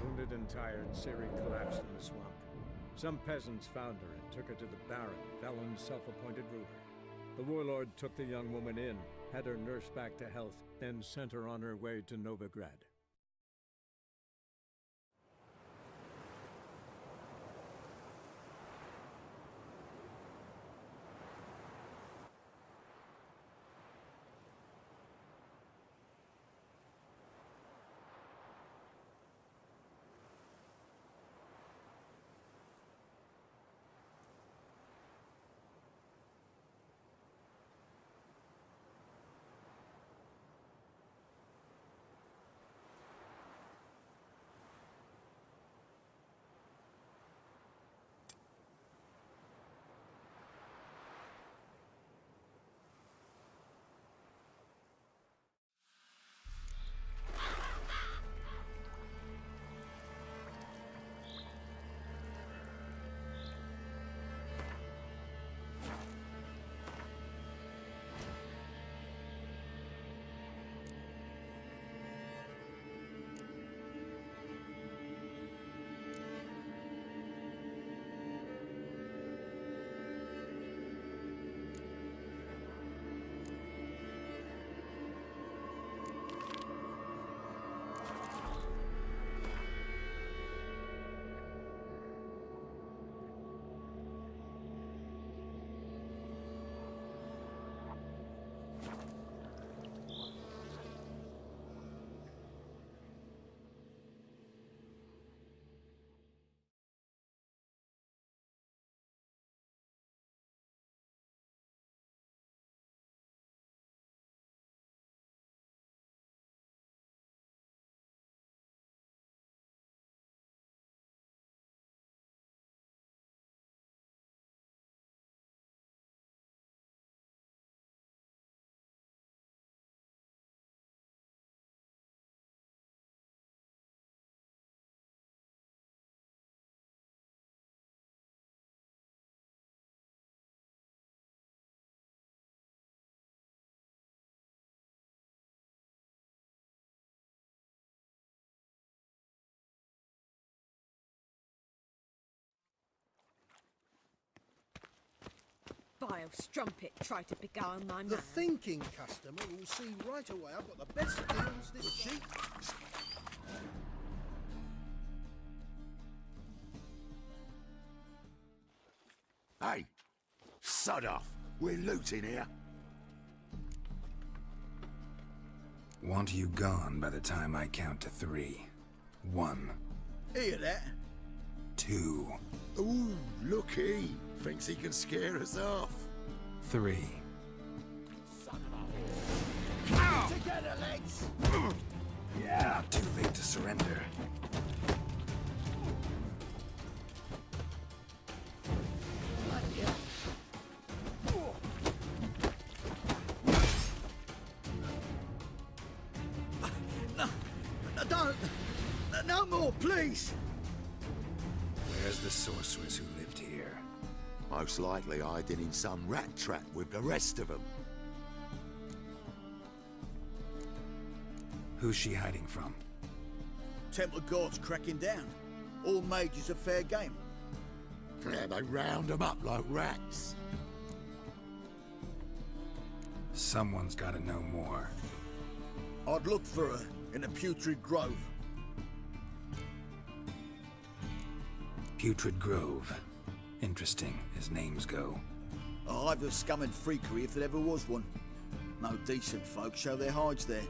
Wounded and tired, Ciri collapsed in the swamp. Some peasants found her and took her to the Baron, Valen's self-appointed ruler. The warlord took the young woman in, had her nursed back to health, then sent her on her way to Novigrad. Vile strumpet tried to beguile my man. The thinking customer will see right away I've got the best deals this cheap. Hey, sod off. We're looting here. Want you gone by the time I count to 3. 1. Hear that? 2. Ooh, looky. Thinks he can scare us off. 3. Together, legs! Not too late to surrender. No, don't! No more, please! Where's the sorceress who lived here? Most likely hiding in some rat trap with the rest of them. Who's she hiding from? Temple Guard's cracking down. All mages are fair game. Yeah, they round them up like rats. Someone's gotta know more. I'd look for her in the Putrid Grove. Putrid Grove. Interesting, as names go. A hive of scum and freakery if there ever was one. No decent folk show their hides there.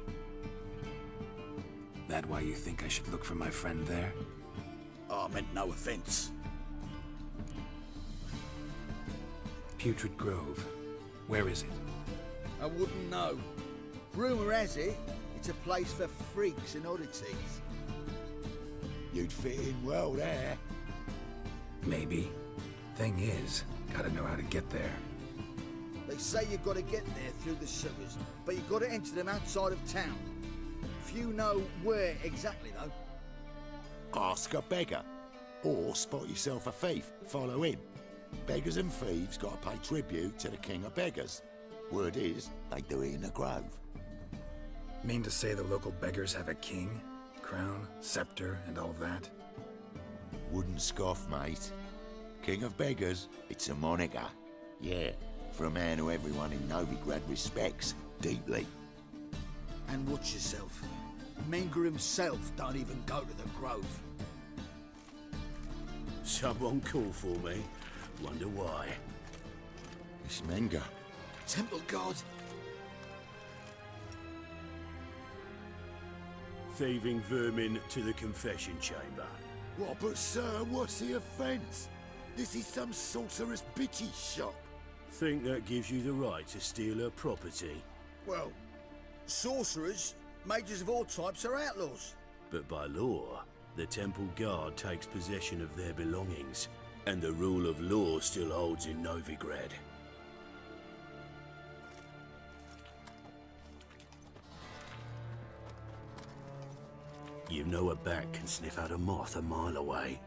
That why you think I should look for my friend there? I meant no offence. Putrid Grove. Where is it? I wouldn't know. Rumour has it, it's a place for freaks and oddities. You'd fit in well there. Maybe. Thing is, gotta know how to get there. They say you've got to get there through the sewers, but you've got to enter them outside of town. Few know where exactly, though. Ask a beggar. Or spot yourself a thief. Follow him. Beggars and thieves got to pay tribute to the king of beggars. Word is, they do it in the grove. Mean to say the local beggars have a king? Crown, scepter, and all that? Wouldn't scoff, mate. King of beggars, it's a moniker. Yeah, for a man who everyone in Novigrad respects deeply. And watch yourself. Menger himself don't even go to the Grove. Someone call for me. Wonder why. It's Menger. Temple Guard. Thieving vermin to the confession chamber. What, but sir, what's the offence? This is some sorcerer's bitchy shop. Think that gives you the right to steal her property? Well, sorcerers, mages of all types are outlaws. But by law, the Temple Guard takes possession of their belongings, and the rule of law still holds in Novigrad. You know a bat can sniff out a moth a mile away.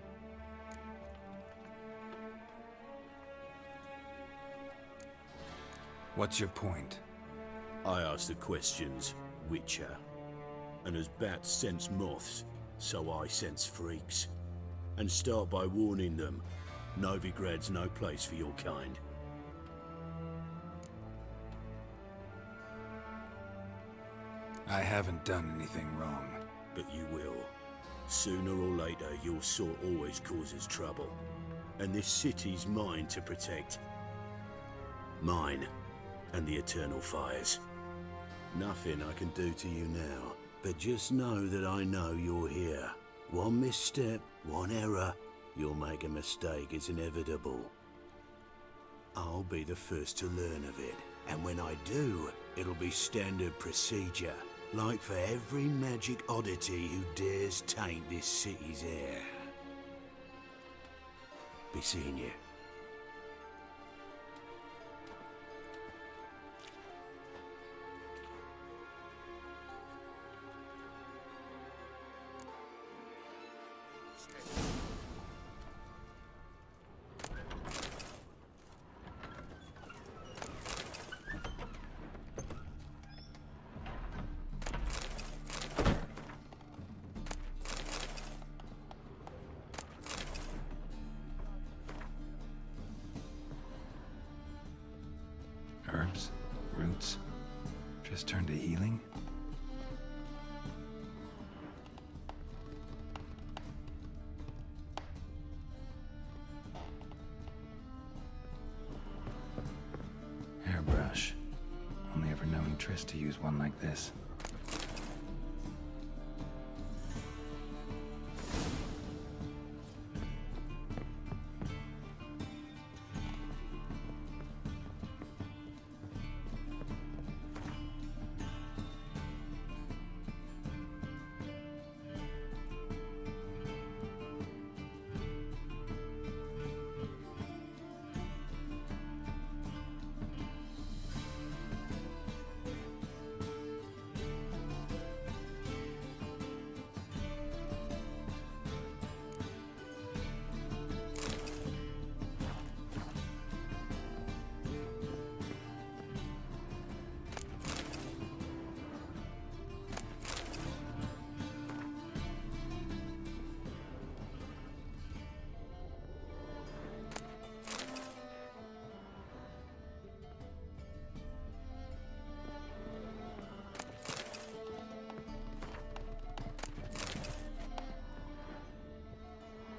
What's your point? I ask the questions, Witcher. And as bats sense moths, so I sense freaks. And start by warning them, Novigrad's no place for your kind. I haven't done anything wrong. But you will. Sooner or later, your sort always causes trouble. And this city's mine to protect. Mine, and the eternal fires. Nothing I can do to you now, but just know that I know you're here. One misstep, one error, you'll make a mistake, it's inevitable. I'll be the first to learn of it, and when I do, it'll be standard procedure. Like for every magic oddity who dares taint this city's air. Be seeing you. Herbs? Roots? Just turn to healing? Hairbrush. Only ever known Triss to use one like this.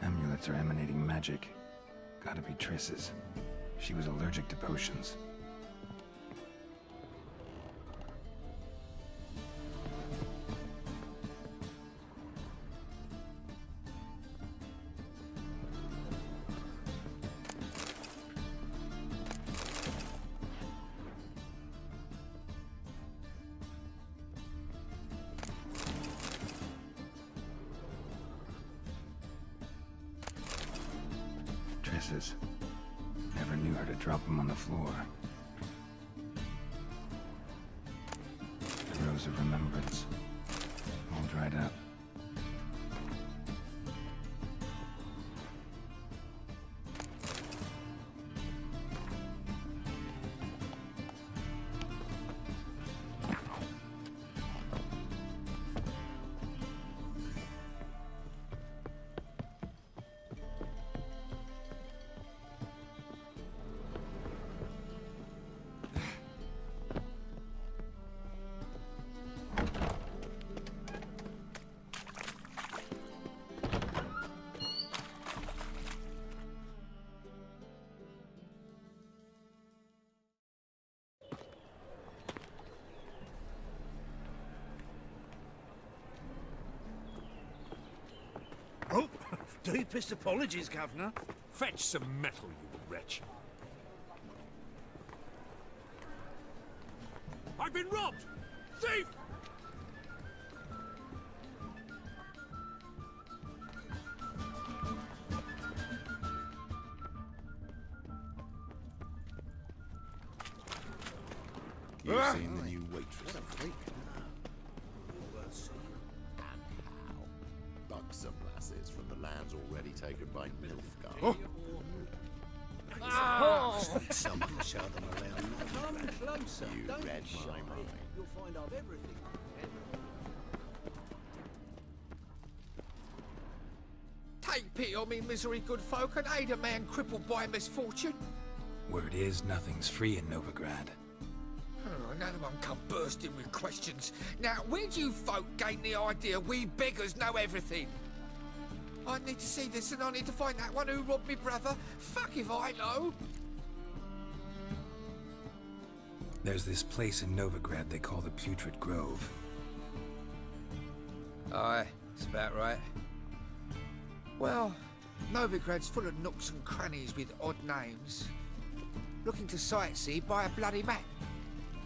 Amulets are emanating magic. Gotta be Triss's. She was allergic to potions. Triss's. Never knew her to drop them on the floor. The rose of remembrance. All dried up. Deepest apologies, Governor. Fetch some metal, you wretch. I've been robbed! Thief! You've seen the new waitress. What a freak. And how? Buxom lasses from the lands already taken by Nilfgaard. Someone show them around. Come closer. You Don't read be my shy. mind. You'll find I've everything. Take pity on me, misery, good folk, and aid a man crippled by misfortune. Word is nothing's free in Novigrad. Oh, another one come bursting with questions. Now, where do you folk gain the idea we beggars know everything? I need to see this and I need to find that one who robbed me brother. Fuck if I know. There's this place in Novigrad they call the Putrid Grove. Aye, it's about right. Well, Novigrad's full of nooks and crannies with odd names. Looking to sightsee by a bloody map.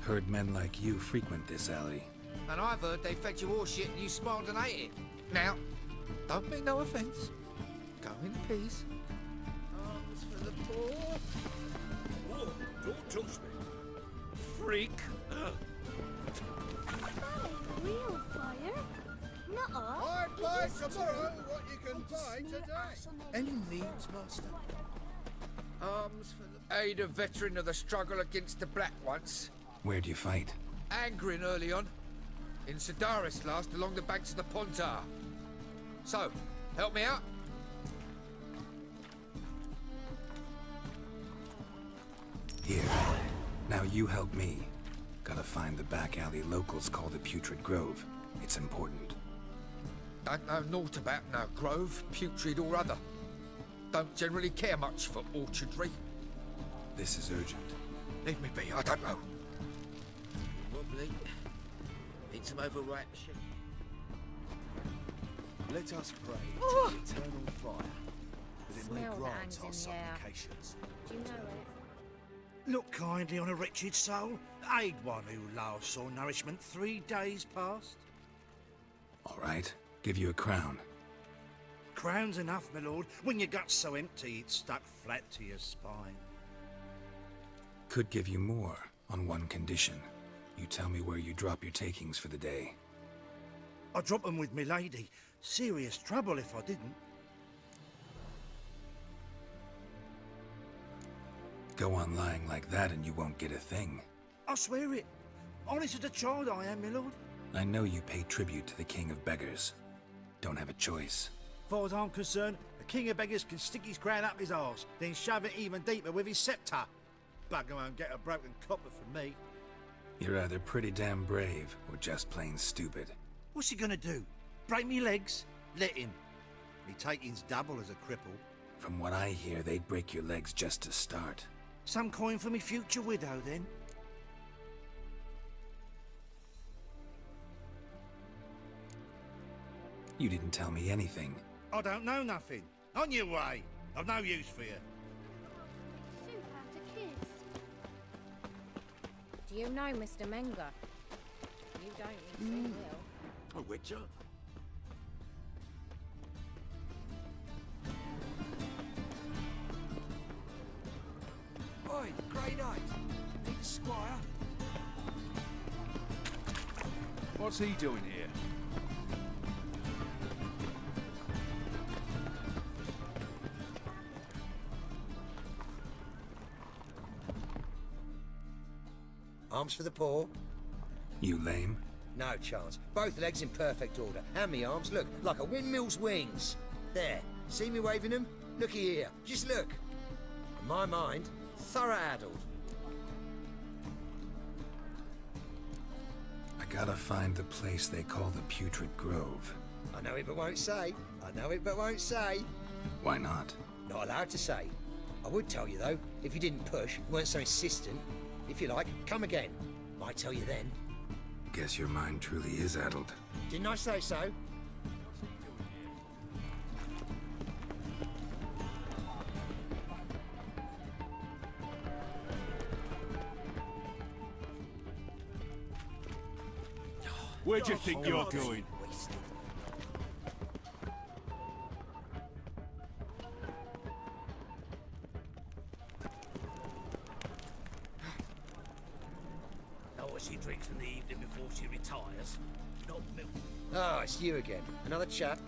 Heard men like you frequent this alley. And I've heard they fed you all shit and you smiled and ate it. Now, don't mean no offence. Go in peace. Arms for the poor. Oh, don't touch me. Freak. Real fire? Nuh-uh. I buy tomorrow what you can buy today. Any needs, Master? Arms for the... Aid a veteran of the struggle against the Black once. Where'd you fight? Angering early on. In Sedaris last, along the banks of the Pontar. So, help me out. Here. Now you help me. Gotta find the back alley locals call the Putrid Grove. It's important. Don't know naught about no grove, putrid or other. Don't generally care much for orchardry. This is urgent. Leave me be, I don't know. Wobbly. Need some overripe shit. Let us pray to the eternal fire, that it may Smell that grant hangs our in the air. supplications. Do you know it? Look kindly on a wretched soul. Aid one who last saw nourishment 3 days past. All right. Give you a crown. Crown's enough, my lord, when your gut's so empty it's stuck flat to your spine. Could give you more, on one condition. You tell me where you drop your takings for the day. I'd drop 'em with me lady. Serious trouble if I didn't. Go on lying like that and you won't get a thing. I swear it. Honest as a child I am, my lord. I know you pay tribute to the King of Beggars. Don't have a choice. Far as I'm concerned, the king of beggars can stick his crown up his arse, then shove it even deeper with his sceptre. Bugger won't get a broken copper from me. You're either pretty damn brave or just plain stupid. What's he gonna do? Break me legs? Let him. Me taking's double as a cripple. From what I hear, they'd break your legs just to start. Some coin for me future widow, then. You didn't tell me anything. I don't know nothing. On your way. I've no use for you. Soup out a kiss. Do you know Mr. Menger? You don't need free will. A witcher? Oi, grade 8. Need a squire. What's he doing here? Arms for the poor? You lame? No chance. Both legs in perfect order. And me arms, look, like a windmill's wings. There. See me waving them? Looky here. Just look. In my mind, thorough addled. I gotta find the place they call the Putrid Grove. I know it but won't say. I know it but won't say. Why not? Not allowed to say. I would tell you though, if you didn't push, weren't so insistent. If you like, come again. Might tell you then. Guess your mind truly is addled. Didn't I say so? Where do you think you're going? Know what she drinks in the evening before she retires? Not milk. Ah, it's you again. Another chap.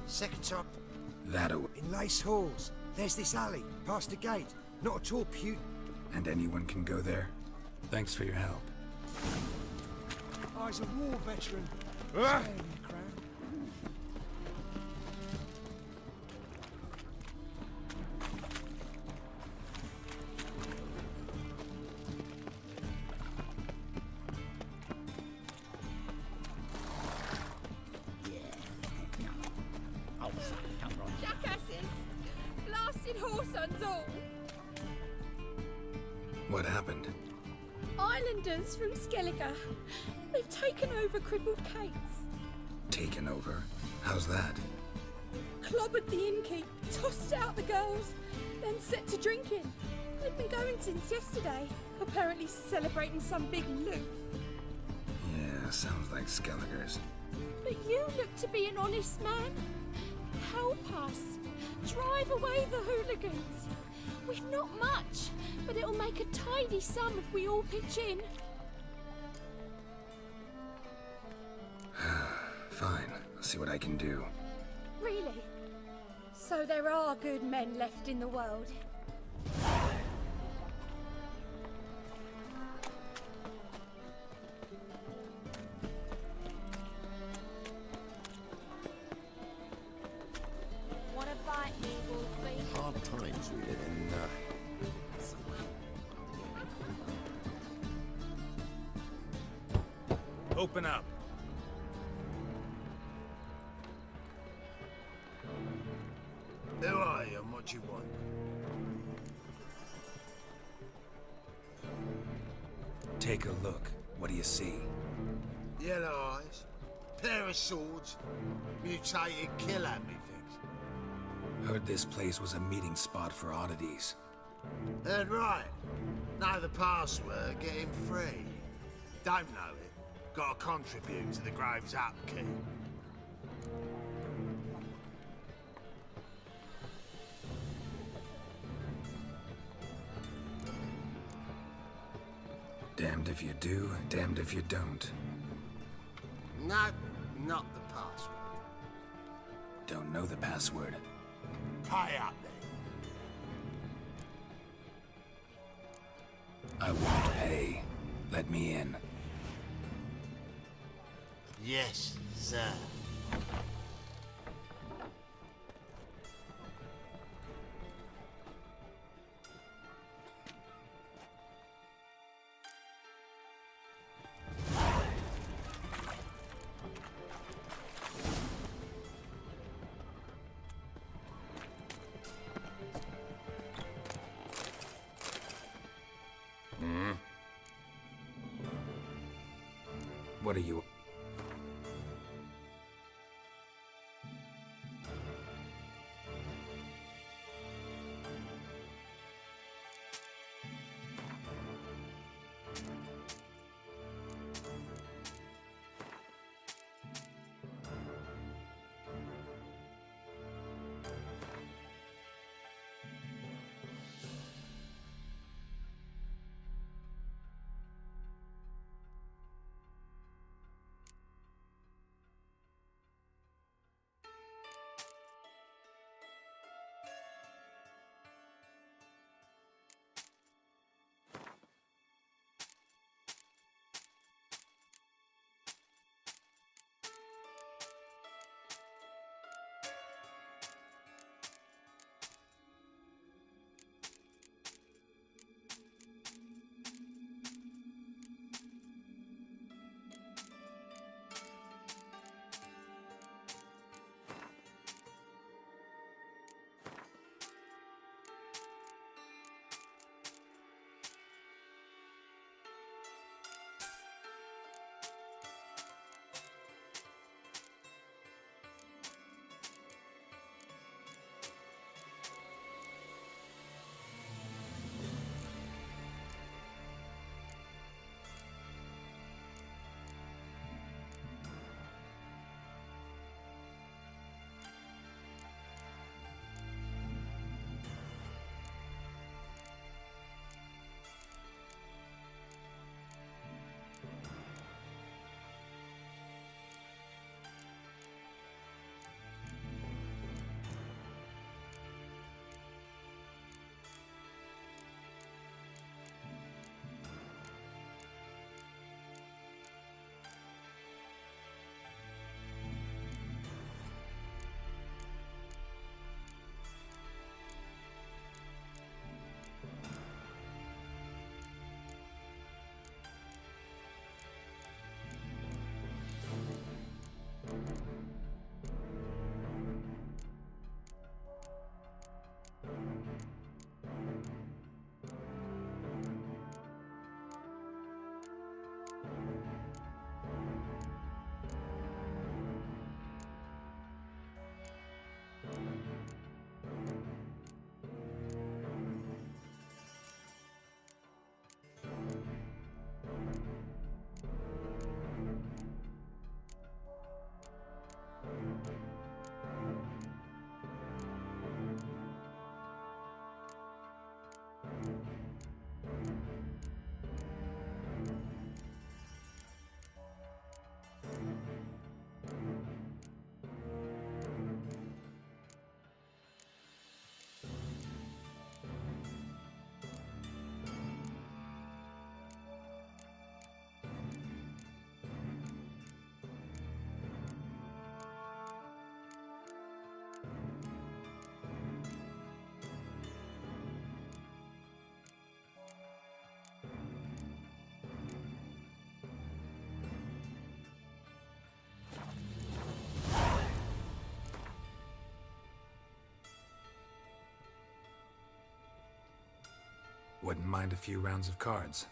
Second time. That-a... In Lace Halls. There's this alley, past the gate. Not at all And anyone can go there? Thanks for your help. Oh, he's a war veteran. Jackasses! Blasted whoresons all! What happened? Islanders from Skellige. They've taken over crippled Kate's. Taken over? How's that? Clobbered the innkeep, tossed out the girls, then set to drinking. They've been going since yesterday, apparently celebrating some big loot. Yeah, sounds like Skellige's. But you look to be an honest man. Help us. Drive away the hooligans. We've not much, but it'll make a tidy sum if we all pitch in. Fine, I'll see what I can do. Really? So there are good men left in the world. Want to bite me, Wolfie? Hard times with it, and Open up. Who are you and what you want? Take a look. What do you see? Yellow eyes, pair of swords, mutated killer methinks. Heard this place was a meeting spot for oddities. Heard right. Know the password, get him free. Don't know it. Gotta contribute to the Grove's upkeep. Damned if you do, damned if you don't. No, not the password. Don't know the password. Pay up then. I won't pay. Let me in. Yes, sir. What are you... Wouldn't mind a few rounds of cards.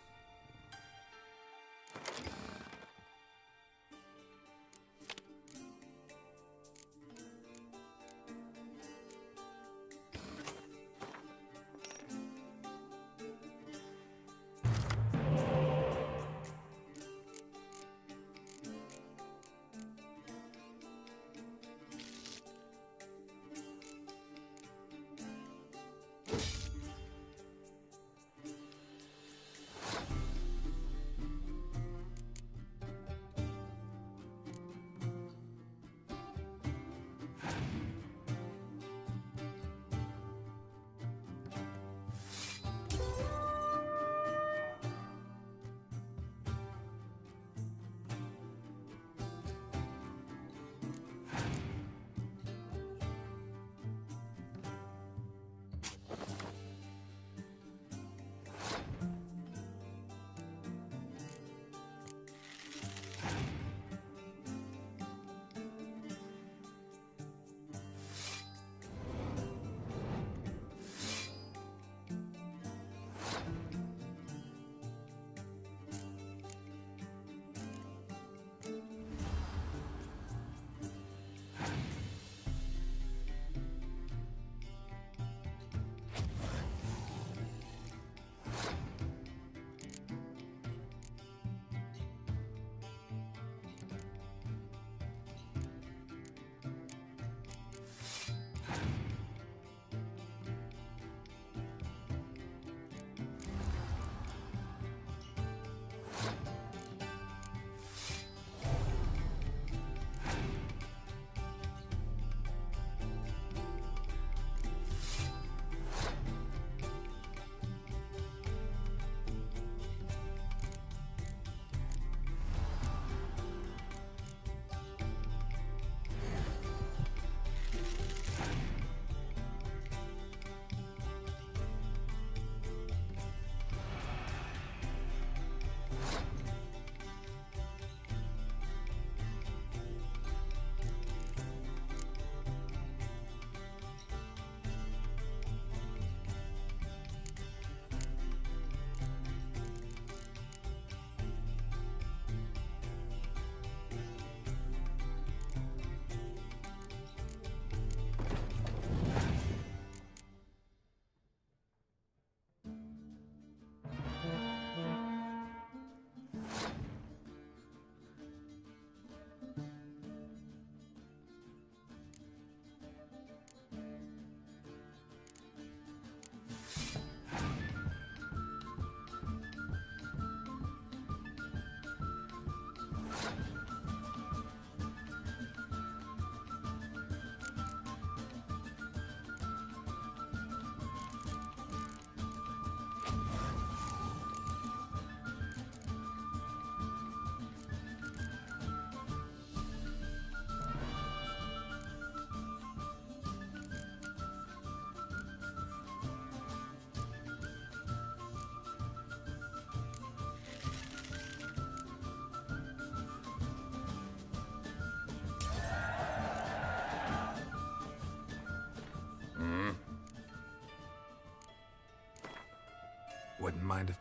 Wouldn't mind if...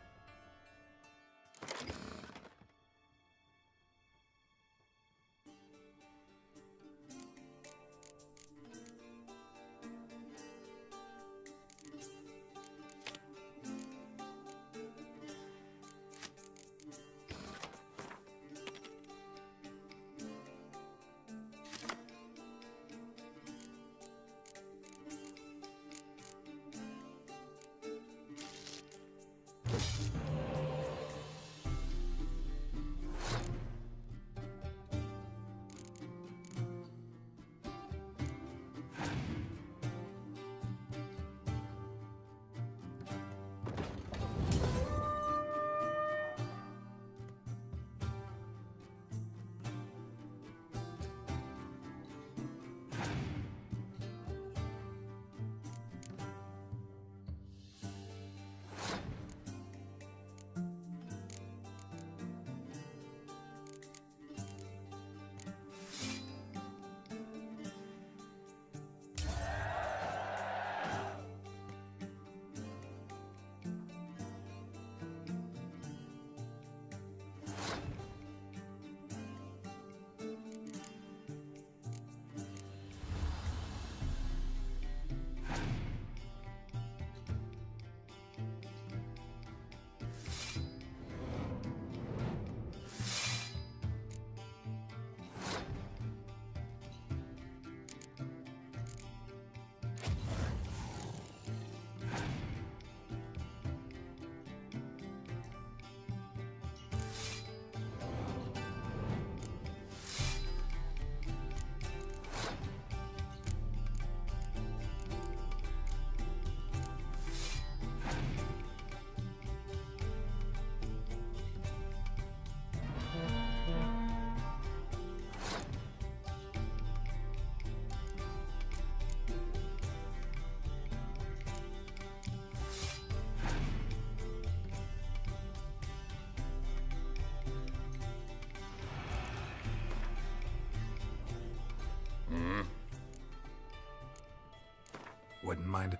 wouldn't mind.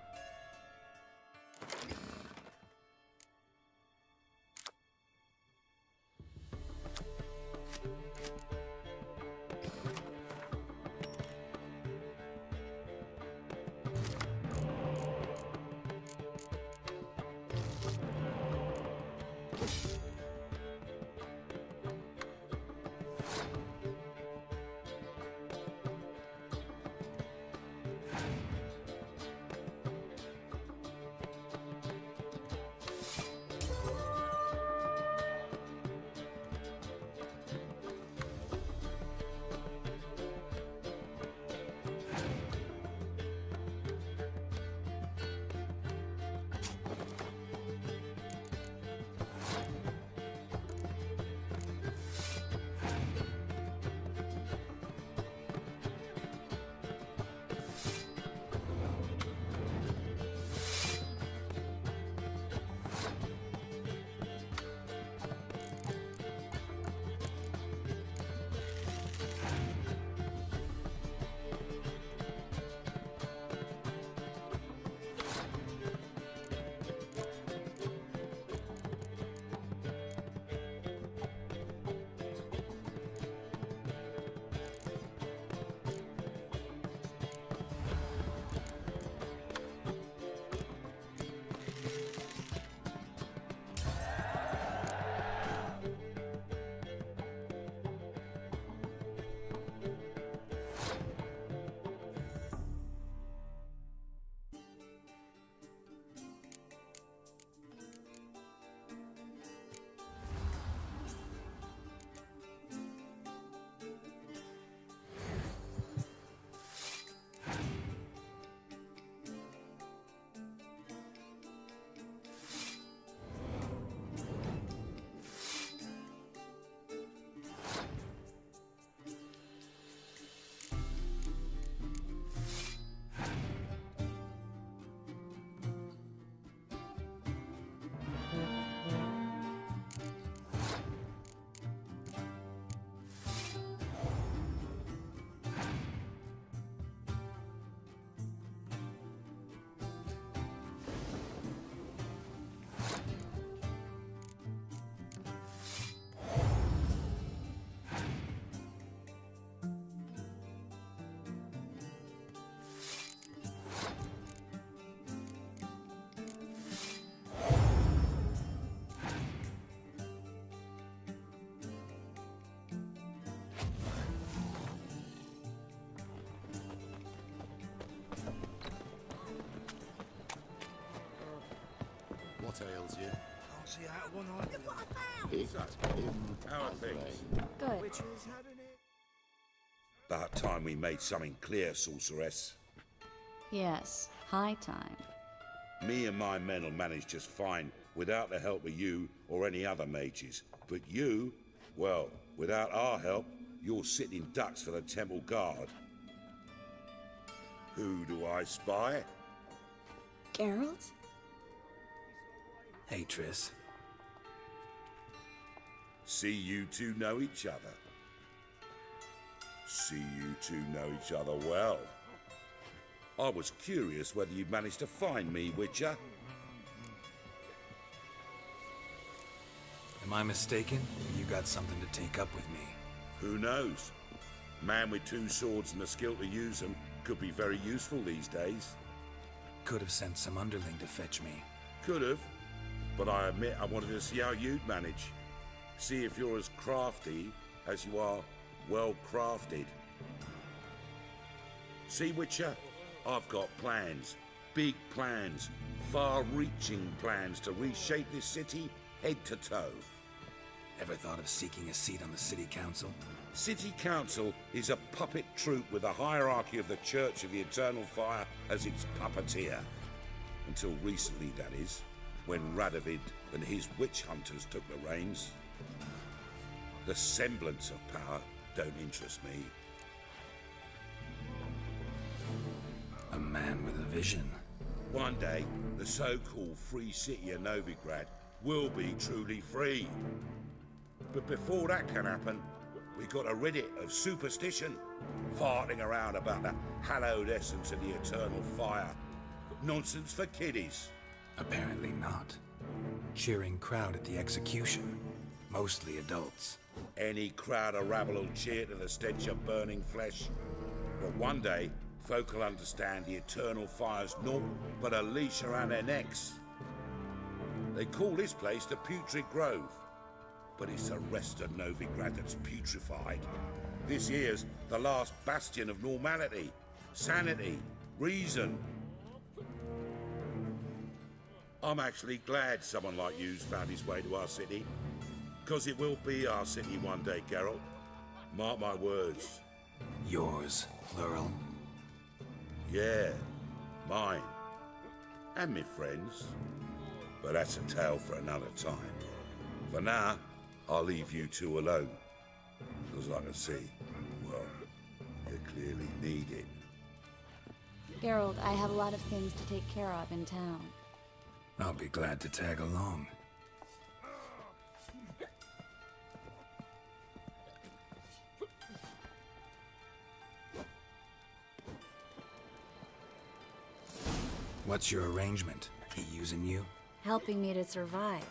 What ails you? Can't see out of one eye. How are things? Good. About time we made something clear, sorceress. Yes, high time. Me and my men will manage just fine without the help of you or any other mages. But you, well, without our help, you're sitting ducks for the temple guard. Who do I spy? Geralt? Hey, Triss. See you two know each other. See you two know each other well. I was curious whether you'd managed to find me, Witcher. Am I mistaken? Or you got something to take up with me? Who knows? Man with two swords and the skill to use them could be very useful these days. Could have sent some underling to fetch me. Could have, but I admit I wanted to see how you'd manage. See if you're as crafty as you are well crafted. See, Witcher, I've got plans. Big plans. Far-reaching plans to reshape this city head to toe. Ever thought of seeking a seat on the city council? City Council is a puppet troupe with a hierarchy of the Church of the Eternal Fire as its puppeteer. Until recently, that is, when Radovid and his witch hunters took the reins. The semblance of power don't interest me. A man with a vision. One day, the so-called free city of Novigrad will be truly free. But before that can happen, we got to rid it of superstition, farting around about the hallowed essence of the eternal fire. Nonsense for kiddies. Apparently not. Cheering crowd at the execution. Mostly adults. Any crowd of rabble will cheer to the stench of burning flesh. But one day, folk will understand the eternal fire's naught but a leash around their necks. They call this place the Putrid Grove, but it's the rest of Novigrad that's putrefied. This here's the last bastion of normality, sanity, reason. I'm actually glad someone like you's found his way to our city, because it will be our city one day, Geralt. Mark my words. Yours, plural. Yeah, mine. And me friends. But that's a tale for another time. For now, I'll leave you two alone. Because I can see, well, you clearly need it. Geralt, I have a lot of things to take care of in town. I'll be glad to tag along. What's your arrangement? He using you? Helping me to survive.